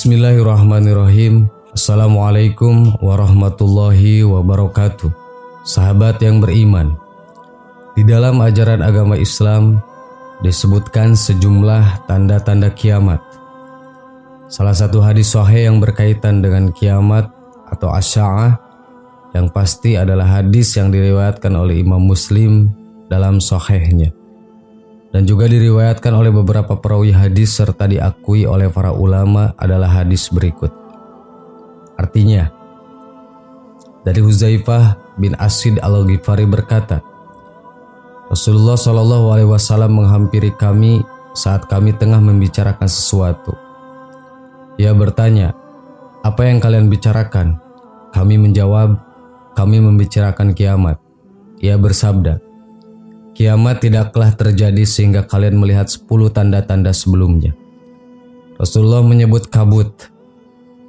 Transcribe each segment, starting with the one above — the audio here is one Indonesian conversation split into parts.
Bismillahirrahmanirrahim. Assalamualaikum warahmatullahi wabarakatuh. Sahabat yang beriman, di dalam ajaran agama Islam disebutkan sejumlah tanda-tanda kiamat. Salah satu hadis sahih yang berkaitan dengan kiamat atau asya'ah yang pasti adalah hadis yang diriwayatkan oleh Imam Muslim dalam sahihnya, dan juga diriwayatkan oleh beberapa perawi hadis serta diakui oleh para ulama adalah hadis berikut. Artinya, dari Huzaifah bin Asid al-Ghifari berkata, Rasulullah SAW menghampiri kami saat kami tengah membicarakan sesuatu. Ia bertanya, "Apa yang kalian bicarakan?" Kami menjawab, "Kami membicarakan kiamat." Ia bersabda, "Kiamat tidaklah terjadi sehingga kalian melihat 10 tanda-tanda sebelumnya." Rasulullah menyebut kabut,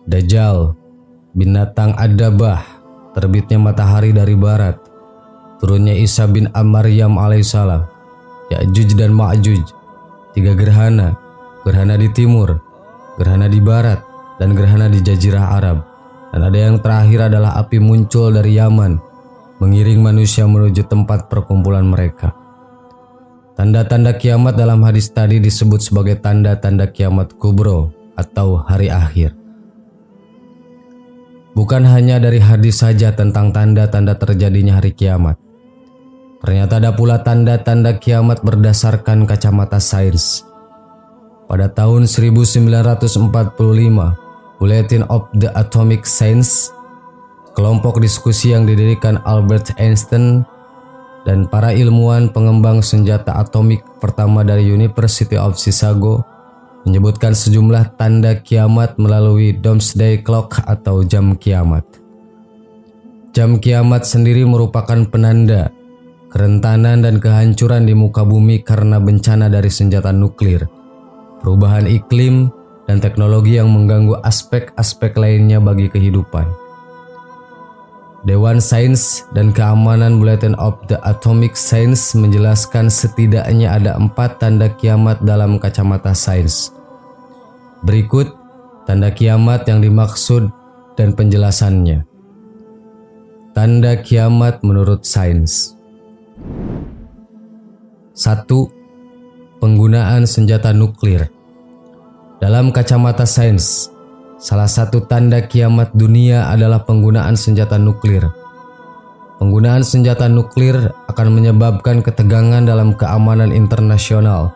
Dajjal, binatang ad-dabah, terbitnya matahari dari barat, turunnya Isa bin Maryam alaihissalam, Ya'juj dan Ma'juj, 3 gerhana, gerhana di timur, gerhana di barat, dan gerhana di Jazirah Arab. Dan ada yang terakhir adalah api muncul dari Yaman, mengiring manusia menuju tempat perkumpulan mereka. Tanda-tanda kiamat dalam hadis tadi disebut sebagai tanda-tanda kiamat kubro atau hari akhir. Bukan hanya dari hadis saja tentang tanda-tanda terjadinya hari kiamat. Ternyata ada pula tanda-tanda kiamat berdasarkan kacamata sains. Pada tahun 1945, Bulletin of the Atomic Science, kelompok diskusi yang didirikan Albert Einstein dan para ilmuwan pengembang senjata atomik pertama dari University of Chicago, menyebutkan sejumlah tanda kiamat melalui Doomsday Clock atau jam kiamat. Jam kiamat sendiri merupakan penanda kerentanan dan kehancuran di muka bumi karena bencana dari senjata nuklir, perubahan iklim, dan teknologi yang mengganggu aspek-aspek lainnya bagi kehidupan. Dewan Sains dan Keamanan Bulletin of the Atomic Science menjelaskan setidaknya ada 4 tanda kiamat dalam kacamata sains. Berikut tanda kiamat yang dimaksud dan penjelasannya. Tanda kiamat menurut sains. 1. Penggunaan senjata nuklir. Dalam kacamata sains, salah satu tanda kiamat dunia adalah penggunaan senjata nuklir. Penggunaan senjata nuklir akan menyebabkan ketegangan dalam keamanan internasional,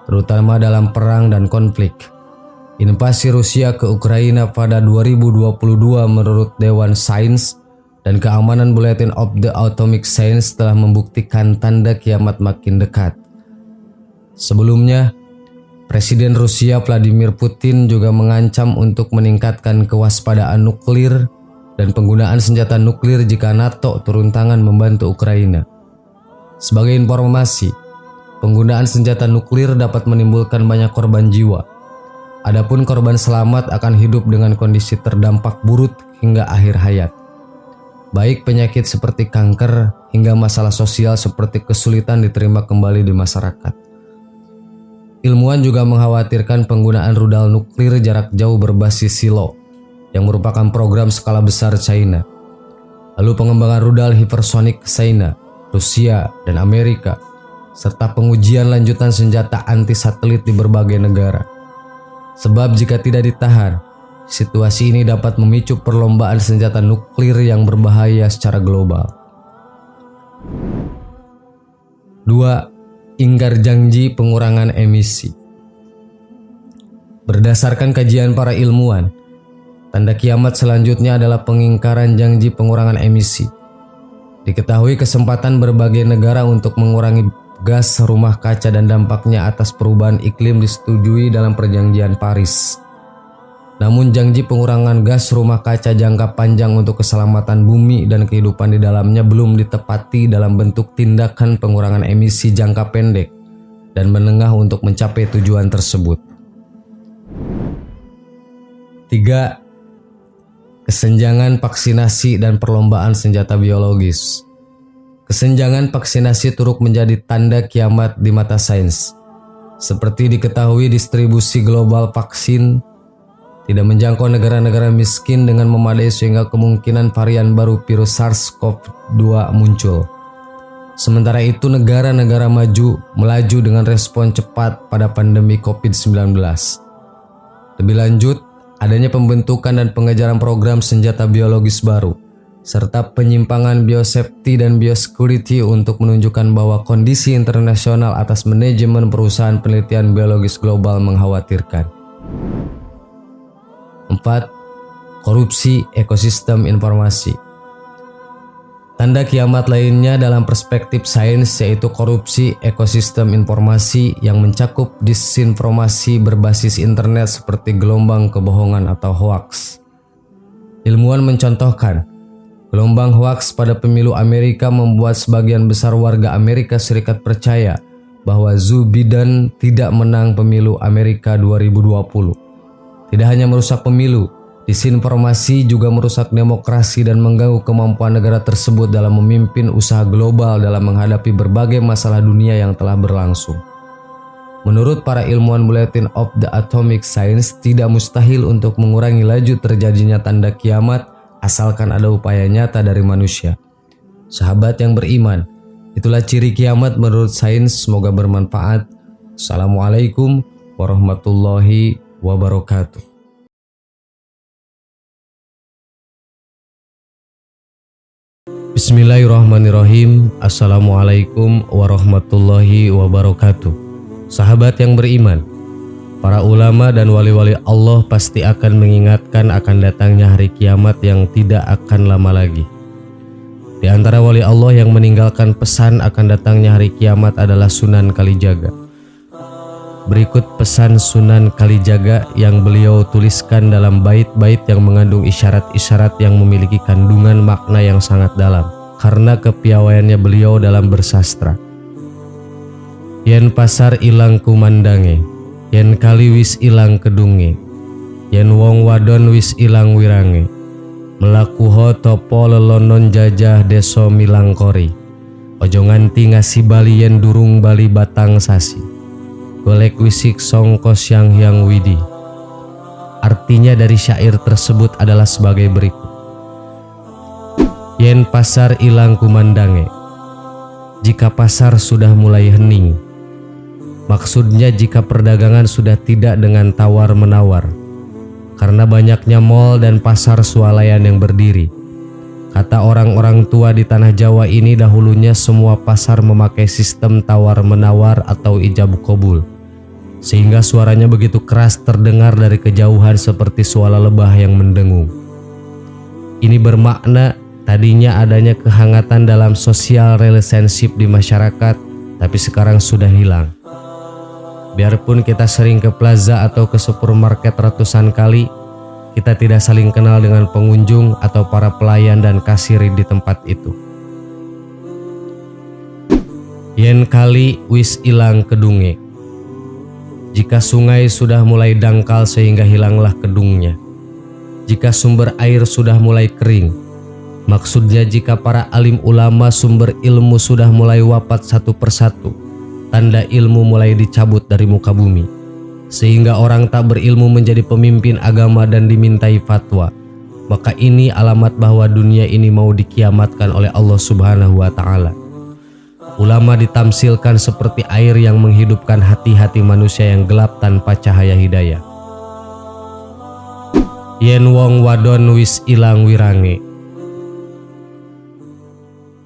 terutama dalam perang dan konflik. Invasi Rusia ke Ukraina pada 2022 menurut Dewan Sains dan Keamanan Bulletin of the Atomic Science telah membuktikan tanda kiamat makin dekat. Sebelumnya, Presiden Rusia Vladimir Putin juga mengancam untuk meningkatkan kewaspadaan nuklir dan penggunaan senjata nuklir jika NATO turun tangan membantu Ukraina. Sebagai informasi, penggunaan senjata nuklir dapat menimbulkan banyak korban jiwa. Adapun korban selamat akan hidup dengan kondisi terdampak buruk hingga akhir hayat. Baik penyakit seperti kanker hingga masalah sosial seperti kesulitan diterima kembali di masyarakat. Ilmuwan juga mengkhawatirkan penggunaan rudal nuklir jarak jauh berbasis silo yang merupakan program skala besar China. Lalu pengembangan rudal hypersonic China, Rusia, dan Amerika, serta pengujian lanjutan senjata anti-satelit di berbagai negara. Sebab jika tidak ditahan, situasi ini dapat memicu perlombaan senjata nuklir yang berbahaya secara global. 2. Ingkar janji pengurangan emisi. Berdasarkan kajian para ilmuwan, tanda kiamat selanjutnya adalah pengingkaran janji pengurangan emisi. Diketahui kesempatan berbagai negara untuk mengurangi gas rumah kaca dan dampaknya atas perubahan iklim disetujui dalam Perjanjian Paris. Namun janji pengurangan gas rumah kaca jangka panjang untuk keselamatan bumi dan kehidupan di dalamnya belum ditepati dalam bentuk tindakan pengurangan emisi jangka pendek dan menengah untuk mencapai tujuan tersebut. 3. Kesenjangan vaksinasi dan perlombaan senjata biologis. Kesenjangan vaksinasi turut menjadi tanda kiamat di mata sains. Seperti diketahui, distribusi global vaksin tidak menjangkau negara-negara miskin dengan memadai sehingga kemungkinan varian baru virus SARS-CoV-2 muncul. Sementara itu negara-negara maju melaju dengan respon cepat pada pandemi COVID-19. Lebih lanjut, adanya pembentukan dan pengejaran program senjata biologis baru, serta penyimpangan biosafety dan biosecurity untuk menunjukkan bahwa kondisi internasional atas manajemen perusahaan penelitian biologis global mengkhawatirkan. 4. Korupsi ekosistem informasi. Tanda kiamat lainnya dalam perspektif sains yaitu korupsi ekosistem informasi yang mencakup disinformasi berbasis internet seperti gelombang kebohongan atau hoaks. Ilmuwan mencontohkan, gelombang hoaks pada pemilu Amerika membuat sebagian besar warga Amerika Serikat percaya bahwa Joe Biden tidak menang pemilu Amerika 2020. Tidak hanya merusak pemilu, disinformasi juga merusak demokrasi dan mengganggu kemampuan negara tersebut dalam memimpin usaha global dalam menghadapi berbagai masalah dunia yang telah berlangsung. Menurut para ilmuwan Bulletin of the Atomic Science, tidak mustahil untuk mengurangi laju terjadinya tanda kiamat asalkan ada upaya nyata dari manusia. Sahabat yang beriman, itulah ciri kiamat menurut sains. Semoga bermanfaat. Assalamualaikum warahmatullahi wabarakatuh. Bismillahirrahmanirrahim. Assalamualaikum warahmatullahi wabarakatuh. Sahabat yang beriman, para ulama dan wali-wali Allah pasti akan mengingatkan akan datangnya hari kiamat yang tidak akan lama lagi. Di antara wali Allah yang meninggalkan pesan akan datangnya hari kiamat adalah Sunan Kalijaga. Berikut pesan Sunan Kalijaga yang beliau tuliskan dalam bait-bait yang mengandung isyarat-isyarat yang memiliki kandungan makna yang sangat dalam karena kepiawaiannya beliau dalam bersastra. Yen pasar ilang kumandange, yen kali wis ilang kedunge, yen wong wadon wis ilang wirange, melakuho topo lelonon jajah deso milangkori, ojo nganti ngasih bali yen durung bali batang sasi, golek wisik songko syang hyang widi. Artinya dari syair tersebut adalah sebagai berikut. Yen pasar ilang kumandange, jika pasar sudah mulai hening, maksudnya jika perdagangan sudah tidak dengan tawar-menawar, karena banyaknya mal dan pasar swalayan yang berdiri. Kata orang-orang tua di tanah Jawa ini, dahulunya semua pasar memakai sistem tawar-menawar atau ijab kabul, sehingga suaranya begitu keras terdengar dari kejauhan seperti suara lebah yang mendengung. Ini bermakna tadinya adanya kehangatan dalam social relationship di masyarakat, tapi sekarang sudah hilang. Biarpun kita sering ke plaza atau ke supermarket ratusan kali, kita tidak saling kenal dengan pengunjung atau para pelayan dan kasir di tempat itu. Yen kali wis ilang kedunge, jika sungai sudah mulai dangkal sehingga hilanglah kedungnya, jika sumber air sudah mulai kering, maksudnya jika para alim ulama sumber ilmu sudah mulai wafat satu persatu, tanda ilmu mulai dicabut dari muka bumi, sehingga orang tak berilmu menjadi pemimpin agama dan dimintai fatwa, maka ini alamat bahwa dunia ini mau dikiamatkan oleh Allah Subhanahu wa Ta'ala. Ulama ditamsilkan seperti air yang menghidupkan hati-hati manusia yang gelap tanpa cahaya hidayah. Yen wong wadon wis ilang wirange,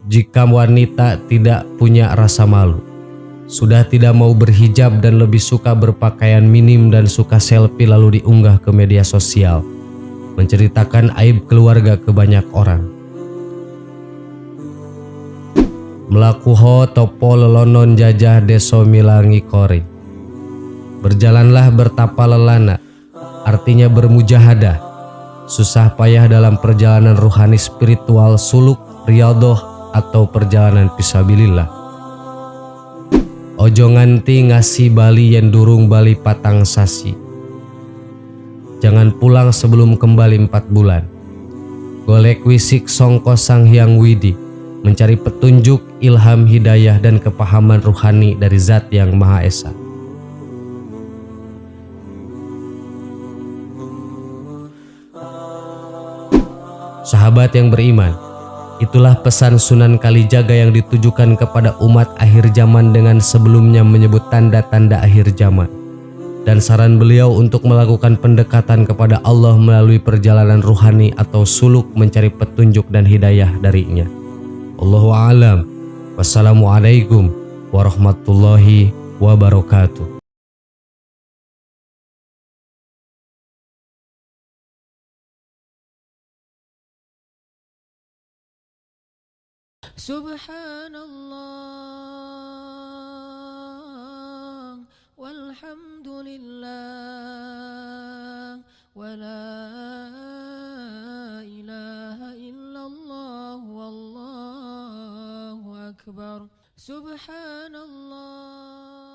jika wanita tidak punya rasa malu, sudah tidak mau berhijab dan lebih suka berpakaian minim dan suka selfie lalu diunggah ke media sosial, menceritakan aib keluarga ke banyak orang. Melakuho topo lelonon jajah deso milangi kori, berjalanlah bertapa lelana, artinya bermujahadah, susah payah dalam perjalanan ruhani spiritual suluk, riyadhah atau perjalanan fisabilillah. Ojo nganti ngasih bali yen durung bali patang sasi, jangan pulang sebelum kembali 4 bulan. Golek wisik songko sang hyang widi, mencari petunjuk, ilham, hidayah dan kepahaman ruhani dari Zat yang Maha Esa. Sahabat yang beriman, itulah pesan Sunan Kalijaga yang ditujukan kepada umat akhir zaman dengan sebelumnya menyebut tanda-tanda akhir zaman. Dan saran beliau untuk melakukan pendekatan kepada Allah melalui perjalanan ruhani atau suluk mencari petunjuk dan hidayah darinya. Allahu a'lam. Wassalamualaikum warahmatullahi wabarakatuh. Subhanallah walhamdulillah wa la ilaha illallah wallahu akbar. Subhanallah